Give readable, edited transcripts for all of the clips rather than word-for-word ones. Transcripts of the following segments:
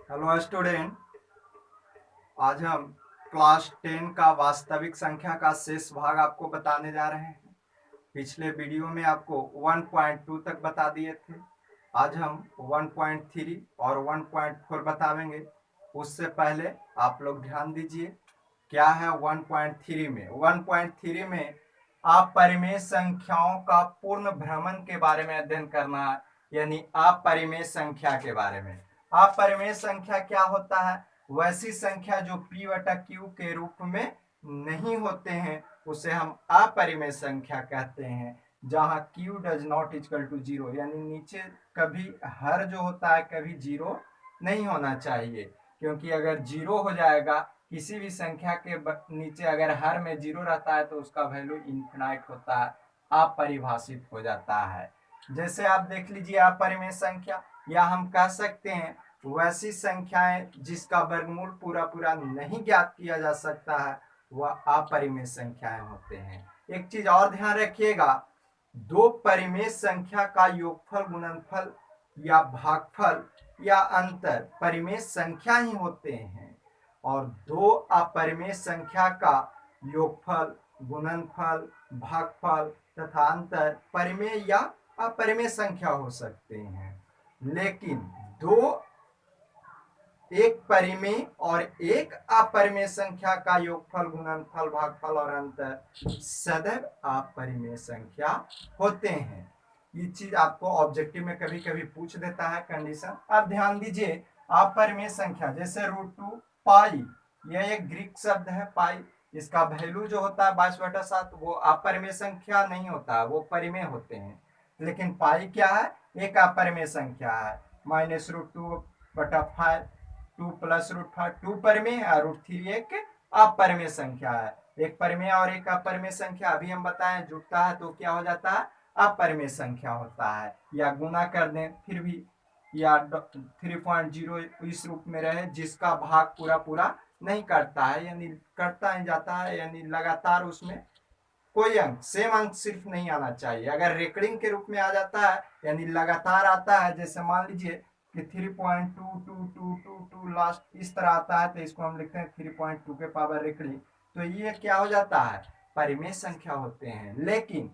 Hello student. आज हम class 10 का वास्तविक संख्या का शेष भाग आपको बताने जा रहे हैं। पिछले वीडियो में आपको 1.2 तक बता दिए थे। आज हम 1.3 और 1.4 बतावेंगे। उससे पहले आप लोग ध्यान दीजिए क्या है 1.3 में। 1.3 में आप परिमेय संख्याओं का पूर्ण भ्रमण के बारे में अध्ययन करना है, यानी अपरिमेय संख्या के बारे में। अपरिमेय संख्या क्या होता है? वैसी संख्या जो p बटा q के रूप में नहीं होते हैं उसे हम अपरिमेय संख्या कहते हैं, जहां q does not equal to zero, यानी नीचे कभी हर जो होता है कभी जीरो नहीं होना चाहिए, क्योंकि अगर जीरो हो जाएगा किसी भी संख्या के नीचे अगर हर में जीरो रहता है तो उसका वैल्यू इनफिनाइट होता है, अपरिभाषित हो जाता है। जैसे आप देख लीजिए अपरिमेय संख्या, या हम कह सकते हैं वैसी संख्याएं जिसका वर्गमूल पूरा पूरा नहीं ज्ञात किया जा सकता है वह अपरिमेय संख्याएं होते हैं। एक चीज और ध्यान रखिएगा, दो परिमेय संख्या का योगफल, गुणनफल या भागफल या अंतर परिमेय संख्या ही होते हैं, और दो अपरिमेय संख्या का योगफल, गुणनफल, भागफल तथा अंतर परिमेय या अपरिमेय संख्या हो सकते हैं। लेकिन दो एक परिमेय और एक अपरिमेय संख्या का योगफल, गुणनफल, भागफल और अंतर सदैव अपरिमेय संख्या होते हैं। ये चीज आपको ऑब्जेक्टिव में कभी कभी पूछ देता है कंडीशन। अब ध्यान दीजिए अपरिमेय संख्या जैसे √2 पाई, यह एक ग्रीक शब्द है पाई, इसका वैल्यू जो होता है 22/7, वो अपरिमेय संख्या नहीं होता, वो परिमेय होते हैं। लेकिन पाई क्या है? एक अपरिमेय संख्या है। -√2/5, 2 + √5 2 परिमेय है, √3 एक अपरिमेय संख्या है। एक परिमेय और एक अपरिमेय संख्या अभी हम बताएं जुड़ता है तो क्या हो जाता है? अपरिमेय संख्या होता है। या गुना कर दें फिर भी, या 3.0 इस रूप में रहे जिसका भाग पूरा पूरा नहीं करता है, यानी करता ही जाता है, यानी लगातार उसमें कोई अंक, सेम अंक सिर्फ नहीं आना चाहिए। अगर रेकरिंग के रूप में आ जाता है यानी लगातार आता है, जैसे मान लीजिए कि 3.2222 लास्ट इस तरह आता है तो इसको हम लिखते हैं 3.2 के पावर रेकरिंग, तो ये क्या हो जाता है? परिमेय संख्या होते हैं। लेकिन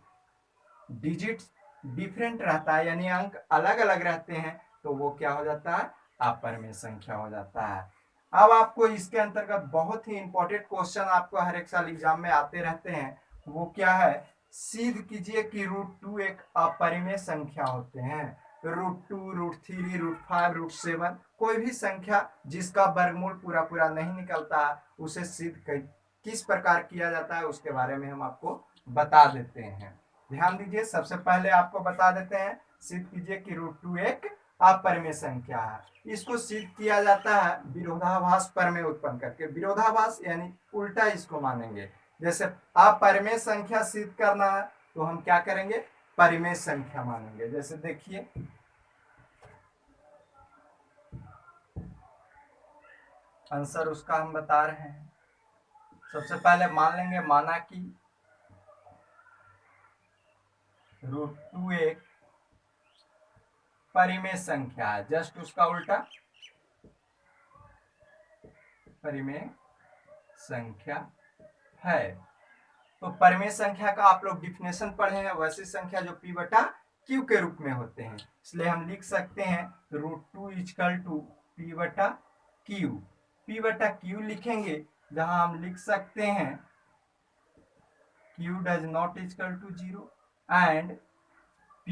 डिजिट डिफरेंट रहता है, यानी अंक अलग अलग रहते हैं, तो वो क्या हो जाता है? अपरिमेय संख्या हो जाता है। अब आपको इसके अंतर्गत बहुत ही इंपॉर्टेंट क्वेश्चन आपको हर एक साल एग्जाम में आते रहते हैं, वो क्या है? सिद्ध कीजिए कि √2 एक अपरिमेय संख्या होते हैं। √2, √3, √5, √7 कोई भी संख्या जिसका वर्गमूल पूरा पूरा नहीं निकलता उसे सिद्ध किस प्रकार किया जाता है उसके बारे में हम आपको बता देते हैं। ध्यान दीजिए, सबसे पहले आपको बता देते हैं, सिद्ध कीजिए कि √2 एक अपरिमेय संख्या है। इसको सिद्ध किया जाता है विरोधाभास प्रमेय उत्पन्न करके। विरोधाभास यानी उल्टा इसको मानेंगे। जैसे अपरिमेय संख्या सिद्ध करना है तो हम क्या करेंगे? परिमेय संख्या मानेंगे। जैसे देखिए आंसर उसका हम बता रहे हैं। सबसे पहले मान लेंगे, माना कि √2 एक परिमेय संख्या है, जस्ट उसका उल्टा परिमेय संख्या है। तो परिमेय संख्या का आप लोग डिफिनेशन पढ़े हैं, वैसी संख्या जो p बटा q के रूप में होते हैं, इसलिए हम लिख सकते हैं √2 = p बटा q। p बटा q लिखेंगे जहां हम लिख सकते हैं q does not equal to zero and p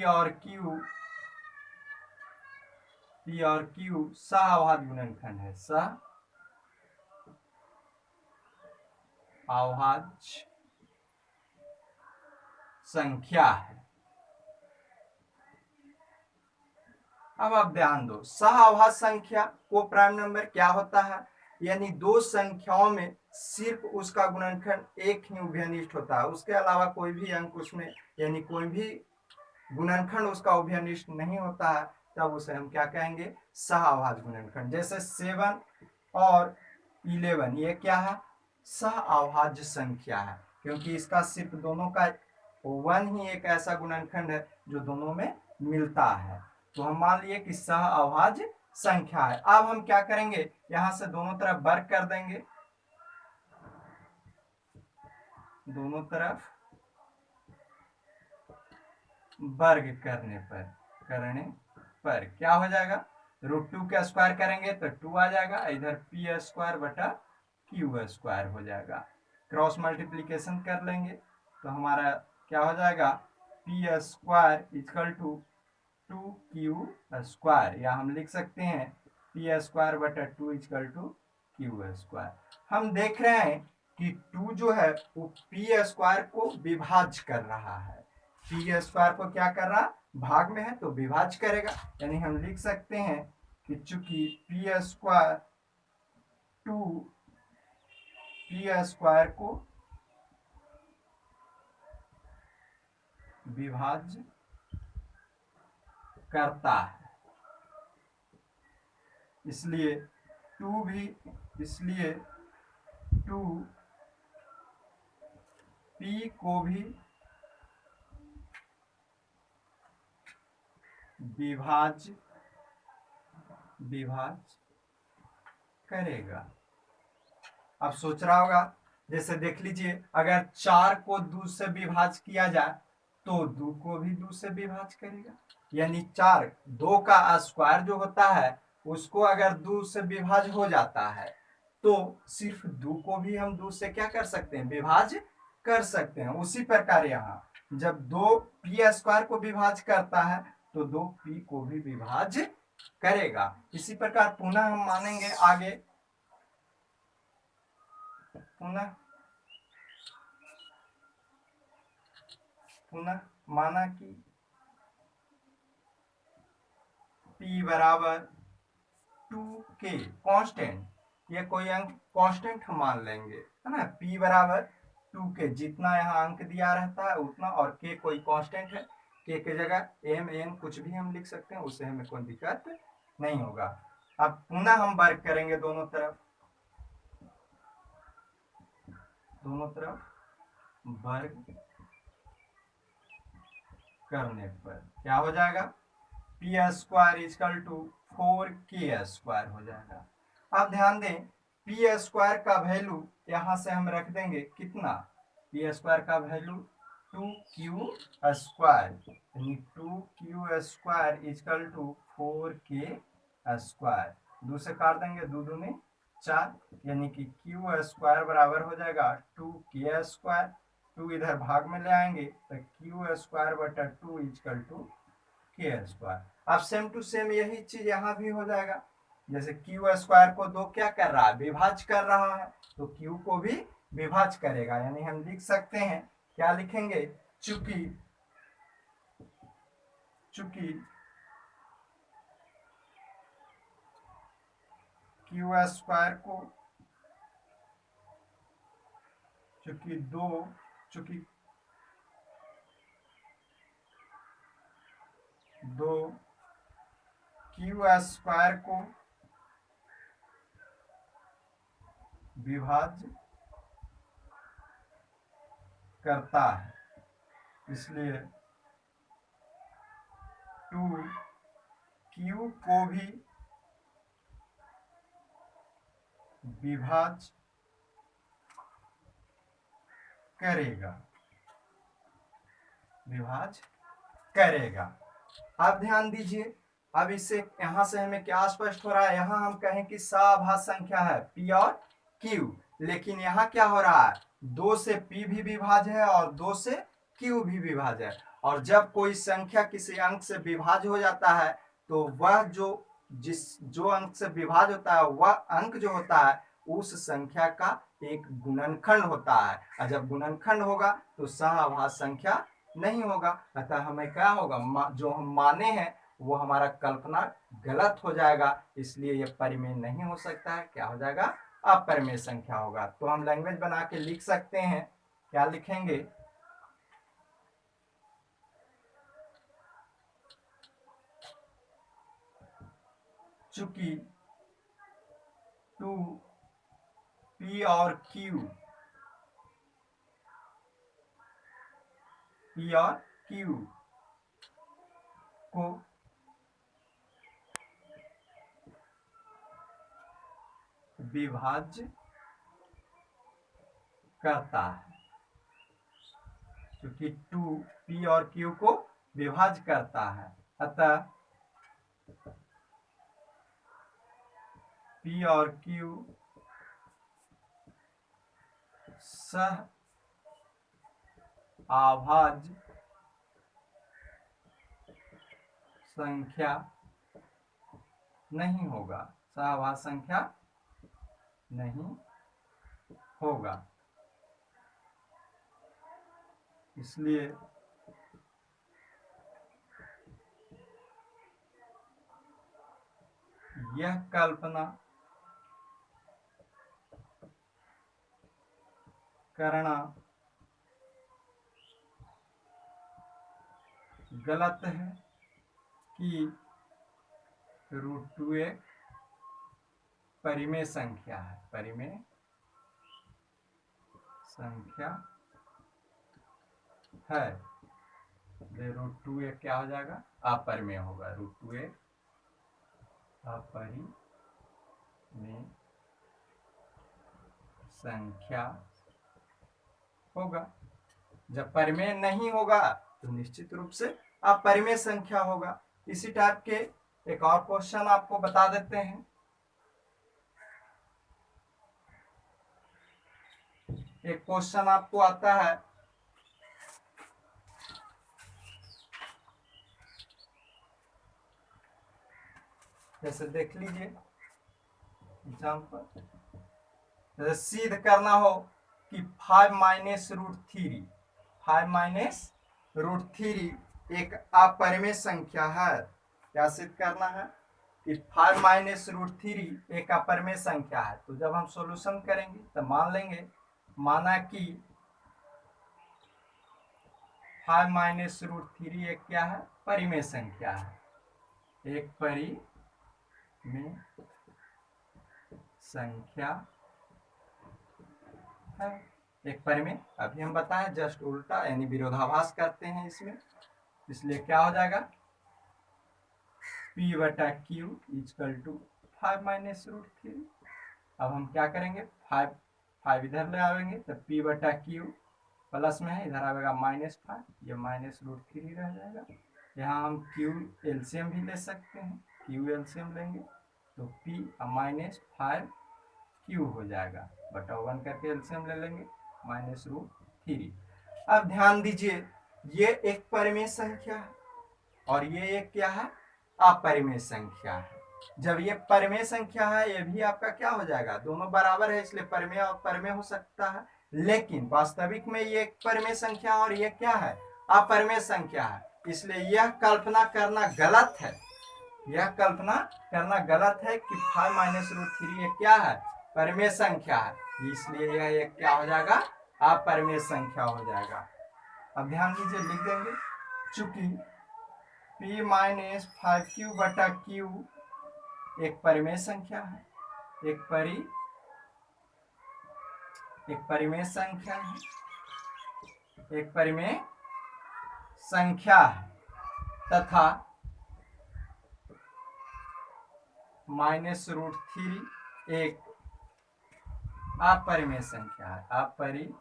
और q सह गुणनखंड है, सह अभाज्य संख्या है। अब आप ध्यान दो, सहअभाज्य संख्या को प्राइम नंबर क्या होता है? यानी दो संख्याओं में सिर्फ उसका गुणनखंड एक ही उभयनिष्ठ होता है, उसके अलावा कोई भी अंक उसमें, यानी कोई भी गुणनखंड उसका उभयनिष्ठ नहीं होता है, तब उसे हम क्या कहेंगे? सहअभाज्य गुणनखंड। जैसे 7 और 11, ये क्या है? सहअभाज्य संख्या है, क्योंकि इसका सिर्फ दोनों का 1 ही एक ऐसा गुणनखंड है जो दोनों में मिलता है। तो हम मान लिए कि सह अभाज्य संख्या है। अब हम क्या करेंगे, यहां से दोनों तरफ वर्ग कर देंगे, दोनों तरफ वर्ग करने पर क्या हो जाएगा, √2 का स्क्वायर करेंगे तो 2 आ जाएगा, इधर पी स्क्वायर बटा क्यू स्क्वायर हो जाएगा। क्रॉस मल्टीप्लीकेशन कर लेंगे तो हमारा क्या हो जाएगा, p square equal to 2q square, या हम लिख सकते हैं पी स्क्वायर बटा 2 इक्वल टू क्यू स्क्वायर। हम देख रहे हैं कि 2 जो है वो पी स्क्वायर को विभाज्य कर रहा है, पी स्क्वायर को क्या कर रहा, भाग में है तो विभाज्य करेगा, यानी हम लिख सकते हैं कि चूंकि पी स्क्वायर 2 पी स्क्वायर को विभाज्य करता है, इसलिए 2 पी को भी विभाज्य करेगा। अब सोच रहा होगा, जैसे देख लीजिए अगर 4 को 2 से विभाज्य किया जाए तो 2 को भी 2 से विभाज्य करेगा, यानी 4 2 का स्क्वायर जो होता है उसको अगर 2 से विभाज्य हो जाता है तो सिर्फ 2 को भी हम 2 से क्या कर सकते हैं, विभाज्य कर सकते हैं। उसी प्रकार यहाँ जब 2 पी स्क्वायर को विभाज्य करता है तो 2 पी को भी विभाज्य करेगा। इसी प्रकार पुनः हम मानेंगे आगे, पुनः माना कि p बराबर 2k कांस्टेंट, ये कोई अंक कांस्टेंट हम मान लेंगे, है ना, p बराबर 2k, जितना यहाँ अंक दिया रहता है उतना, और k कोई कांस्टेंट है, k की जगह m n कुछ भी हम लिख सकते हैं, उससे हमें कोई दिक्कत नहीं होगा। अब पुनः हम वर्ग करेंगे दोनों तरफ वर्ग करने पर क्या हो जाएगा, p square equal to 4k square हो जाएगा। अब ध्यान दें, पी स्क्वायर का वैल्यू यहां से हम रख देंगे कितना, पी स्क्वायर का वैल्यू 2q स्क्वायर, यानी 2q square equal to 4k square, 2 से काट देंगे, 2 दूनी 4, यानी कि q स्क्वायर बराबर हो जाएगा 2k स्क्वायर, 2 इधर भाग में ले आएंगे तो q स्क्वायर बटा 2 इक्वल टू के स्क्वायर। अब सेम टू सेम यही चीज यहाँ भी हो जाएगा, जैसे क्यू स्क्वायर को 2 क्या कर रहा है, विभाज्य कर रहा है, तो क्यू को भी विभाज्य करेगा, यानी हम लिख सकते हैं, क्या लिखेंगे, चूंकि क्यू स्क्वायर को चूंकि 2 क्यू स्क्वायर को विभाज्य करता है, इसलिए 2q को भी विभाज्य करेगा। अब ध्यान दीजिए, अब इससे यहां से हमें क्या स्पष्ट हो रहा है, यहां हम कहें कि सभाज्य संख्या है p और q, लेकिन यहाँ क्या हो रहा है, 2 से p भी विभाज्य है और 2 से q भी विभाज्य है, और जब कोई संख्या किसी अंक से विभाज्य हो जाता है तो वह जो अंक से विभाज्य होता है वह अंक जो होता है उस संख्या का एक गुणनखंड होता है, और जब गुणनखंड होगा तो सभाज्य संख्या नहीं होगा, अतः हमें क्या होगा, जो हम माने हैं वो हमारा कल्पना गलत हो जाएगा, इसलिए यह परिमेय नहीं हो सकता है, क्या हो जाएगा, अपरिमेय संख्या होगा। तो हम लैंग्वेज बना के लिख सकते हैं, क्या लिखेंगे, चूंकि 2 p और q को विभाज्य करता है, क्योंकि 2 P और Q को विभाज्य करता है, अतः P और Q सह अभाज्य संख्या नहीं होगा, सहअभाज्य संख्या नहीं होगा। इसलिए यह कल्पना करना गलत है कि √2 एक परिमेय संख्या है, परिमेय संख्या है। √2 एक क्या हो जाएगा, अपरिमेय होगा, √2 एक अपरिमेय संख्या होगा। जब परिमेय नहीं होगा तो निश्चित रूप से अपरिमेय संख्या होगा। इसी टाइप के एक और क्वेश्चन आपको बता देते हैं। एक क्वेश्चन आपको आता है, जैसे देख लीजिए एग्जाम्पल, जैसे सिद्ध करना हो कि 5 - √3, 5 - √3 एक अपरिमेय संख्या है। क्या सिद्ध करना है कि 5 - √3 एक अपरिमेय संख्या है। तो जब हम सॉल्यूशन करेंगे तो मान लेंगे, माना कि 5 - √3 एक क्या है, परिमेय संख्या है, एक परिमेय संख्या है, एक परिमेय। अभी हम बताएं जस्ट उल्टा, यानी विरोधाभास करते हैं इसमें। इसलिए क्या हो जाएगा, P/Q = 5 - √3। अब हम क्या करेंगे, 5 इधर ले आएंगे तो P/Q प्लस में है, इधर आएगा -5, ये -√3 रह जाएगा। यहाँ हम Q एलसीएम भी ले सकते हैं, Q एलसीएम लेंगे तो P -5Q हो जाएगा, बटा 1 करके एलसीएम ले लेंगे, -√3। अब ध्यान दीजिए, ये एक परिमेय संख्या है और ये एक क्या है, अपरिमेय संख्या है। जब ये परिमेय संख्या है, ये भी आपका क्या हो जाएगा, दोनों बराबर है, इसलिए परिमेय और परिमेय हो सकता है। लेकिन वास्तविक में ये एक परिमेय संख्या और ये क्या है, अपरिमेय संख्या है। इसलिए यह कल्पना करना गलत है, यह कल्पना करना गलत है कि 5 - √3 ये क्या है, परिमेय संख्या है। इसलिए यह एक क्या हो जाएगा, अपरिमेय संख्या हो जाएगा। अब ध्यान दीजिए, लिख देंगे, चूंकि P - 5Q/Q एक परिमेय संख्या है, एक परिमेय संख्या है, एक परिमेय संख्या है, तथा -√3 एक अपरिमेय संख्या है, अपरिमेय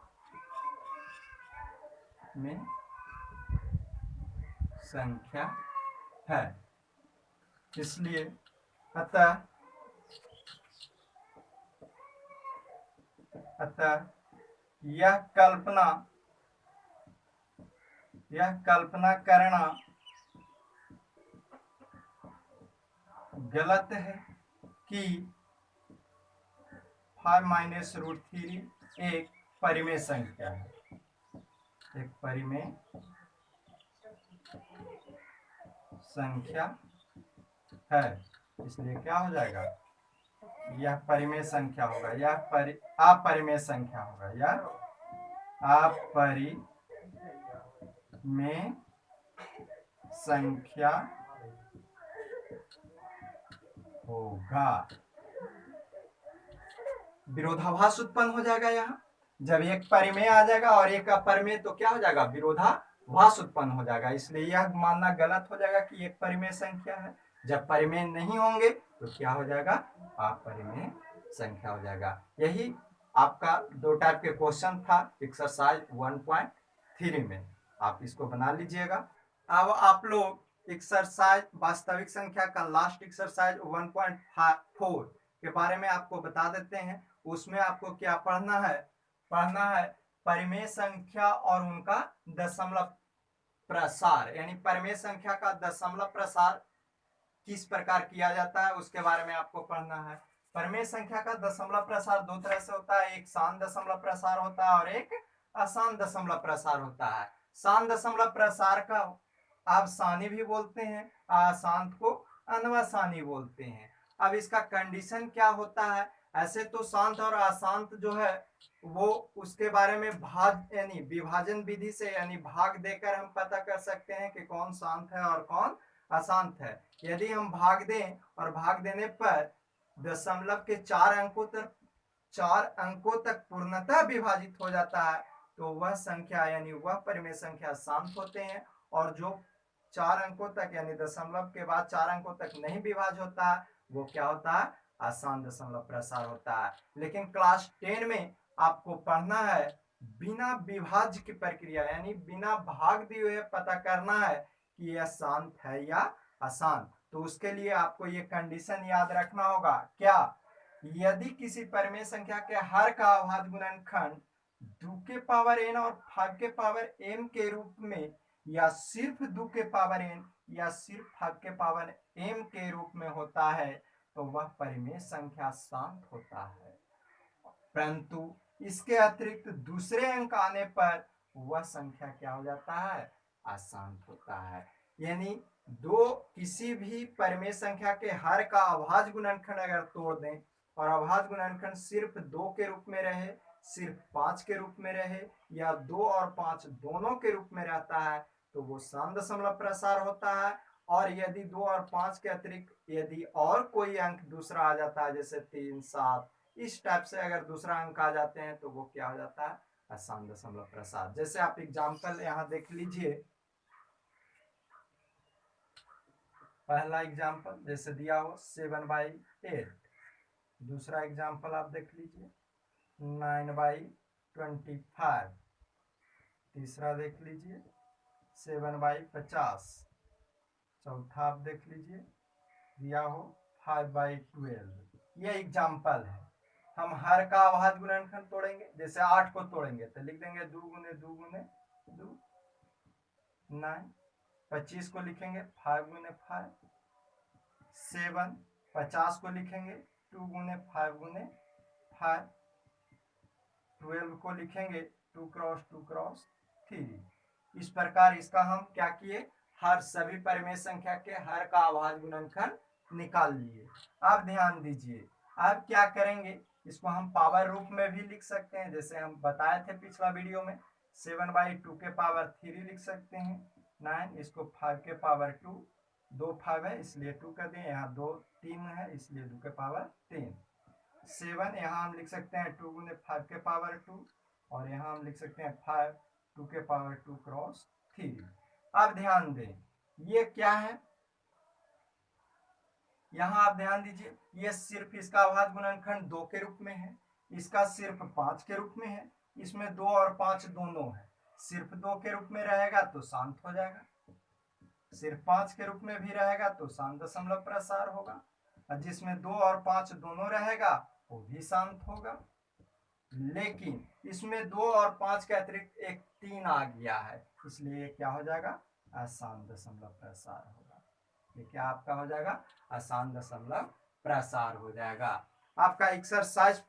संख्या है। इसलिए अतः यह कल्पना करना गलत है कि 5 - √3 एक परिमेय संख्या है, एक परिमेय संख्या है। इसलिए क्या हो जाएगा, यह परिमेय संख्या होगा, यह अपरिमेय संख्या होगा, यह अपरिमेय संख्या होगा। विरोधाभास उत्पन्न हो जाएगा। यहाँ जब एक परिमेय आ जाएगा और एक अपरिमेय, तो क्या हो जाएगा, विरोधाभास उत्पन्न हो जाएगा। इसलिए यह मानना गलत हो जाएगा कि एक परिमेय संख्या है। जब परिमेय नहीं होंगे तो क्या हो जाएगा, अपरिमेय संख्या हो जाएगा। यही आपका 2 टाइप के क्वेश्चन था एक्सरसाइज 1.3 में, आप इसको बना लीजिएगा। अब आप लोग एक्सरसाइज वास्तविक संख्या का लास्ट एक्सरसाइज 1.4 के बारे में आपको बता देते हैं। उसमें आपको क्या पढ़ना है परिमेय संख्या और उनका दशमलव प्रसार, यानी परिमेय संख्या का दशमलव प्रसार किस प्रकार किया जाता है उसके बारे में आपको पढ़ना है। परिमेय संख्या का दशमलव प्रसार दो तरह से होता है, एक शांत दशमलव प्रसार होता है और एक अशांत दशमलव प्रसार होता है। शांत दशमलव प्रसार का आप सानी भी बोलते हैं, अशांत को अनवसानी बोलते हैं। अब इसका कंडीशन क्या होता है, ऐसे तो शांत और अशांत जो है वो उसके बारे में भाग यानी विभाजन विधि से यानी भाग देकर हम पता कर सकते हैं कि कौन शांत है और कौन अशांत है। यदि हम भाग दें और भाग देने पर दशमलव के 4 अंकों तक पूर्णतः विभाजित हो जाता है तो वह संख्या यानी वह परिमेय संख्या शांत होते हैं, और जो 4 अंकों तक यानी दशमलव के बाद 4 अंकों तक नहीं विभाज होता है वो क्या होता है, अशांत दशमलव प्रसार होता है। लेकिन क्लास 10 में आपको पढ़ना है बिना विभाज्य की प्रक्रिया यानी बिना भाग दिए हुए पता करना है कि यह शांत है या अशांत। तो उसके लिए आपको ये कंडीशन याद रखना होगा, क्या, यदि किसी परिमेय संख्या के हर का अभाज्य गुणनखंड 2 के पावर n और 5 के पावर m के रूप में या सिर्फ 2 के पावर n या सिर्फ 5 के पावर m के रूप में होता है तो वह परिमेय संख्या शांत होता है, परंतु इसके अतिरिक्त दूसरे अंक आने पर वह संख्या क्या हो जाता है, अशांत होता है। यानी किसी भी परिमेय संख्या के हर का अभाज्य गुणनखंड अगर तोड़ दें और अभाज्य गुणनखंड सिर्फ 2 के रूप में रहे, सिर्फ 5 के रूप में रहे या 2 और 5 दोनों के रूप में रहता है तो वो शांत दशमलव प्रसार होता है। और यदि 2 और 5 के अतिरिक्त यदि और कोई अंक दूसरा आ जाता है जैसे 3, 7 इस टाइप से अगर दूसरा अंक आ जाते हैं तो वो क्या हो जाता है, अशांत दशमलव प्रसार। जैसे आप एग्जाम्पल यहाँ देख लीजिए, पहला एग्जाम्पल जैसे दिया हो 7/8, दूसरा एग्जाम्पल आप देख लीजिए 9/25, तीसरा देख लीजिए 7/50, चौथा आप देख लीजिए दिया हो 5/12। ये एग्जाम्पल है। हम हर का अभाज्य गुणनखंड तोड़ेंगे, जैसे 8 को तोड़ेंगे तो लिख देंगे 2 गुने 2 गुने 2 9, 25 को लिखेंगे 5 गुने 5 7, 50 को लिखेंगे 2 गुने 5 गुने 5, 12 को लिखेंगे 2 क्रॉस 2 क्रॉस 3। इस प्रकार इसका हम क्या किए, हर सभी परिमेय संख्या के हर का अभाज्य गुणनखंड निकाल लिए। अब ध्यान दीजिए, अब क्या करेंगे, इसको हम पावर रूप में भी लिख सकते हैं, जैसे हम बताए थे पिछला वीडियो में 7/2 के पावर 3 लिख सकते हैं, 9 इसको 5 के पावर 2, 2 5 है इसलिए 2 कर दें, यहाँ 2 3 है इसलिए 2 के पावर 3, 7 यहाँ हम लिख सकते हैं 2 गुने 5 के पावर 2 और यहाँ हम लिख सकते हैं 5 2 के पावर 2 क्रॉस 3। अब ध्यान दें ये क्या है, यहाँ आप ध्यान दीजिए ये सिर्फ इसका अभाज्य गुणनखंड 2 के रूप में है, इसका सिर्फ 5 के रूप में है, इसमें 2 और 5 दोनों है, सिर्फ 2 के रूप में रहेगा तो शांत हो जाएगा, सिर्फ 5 के रूप में भी रहेगा तो शांत दशमलव प्रसार होगा, और जिसमें 2 और 5 दोनों रहेगा वो भी शांत होगा। लेकिन इसमें 2 और 5 के अतिरिक्त एक 3 आ गया है इसलिए क्या हो जाएगा, अशांत दशमलव प्रसार होगा। ये क्या आपका हो जाएगा, अशांत दशमलव प्रसार हो जाएगा। आपका एक्सरसाइज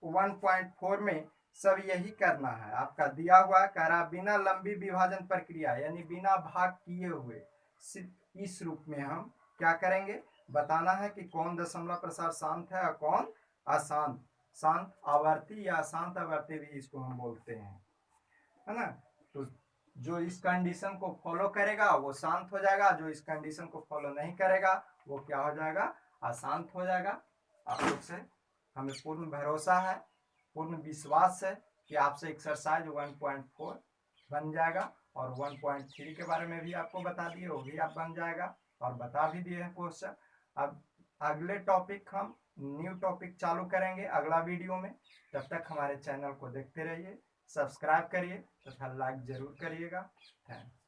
1.4 में सब यही करना है, आपका दिया हुआ कह रहा बिना लंबी विभाजन प्रक्रिया यानी बिना भाग किए हुए सिर्फ इस रूप में हम क्या करेंगे, बताना है कि कौन दशमलव प्रसार शांत है और कौन अशांत, शांत आवर्ती या अशांत आवर्ती भी इसको हम बोलते हैं, है ना। तो जो इस कंडीशन को फॉलो करेगा वो शांत हो जाएगा, जो इस कंडीशन को फॉलो नहीं करेगा वो क्या हो जाएगा, अशांत हो जाएगा। आप लोग से हमें पूर्ण भरोसा है, पूर्ण विश्वास है कि आपसे एक्सरसाइज 1.4 बन जाएगा, और 1.3 के बारे में भी आपको बता दिए वो भी आप बन जाएगा और बता भी दिए हैं क्वेश्चन। अब अगले टॉपिक हम न्यू टॉपिक चालू करेंगे अगला वीडियो में। तब तक हमारे चैनल को देखते रहिए, सब्सक्राइब करिए तथा लाइक जरूर करिएगा। थैंक्स।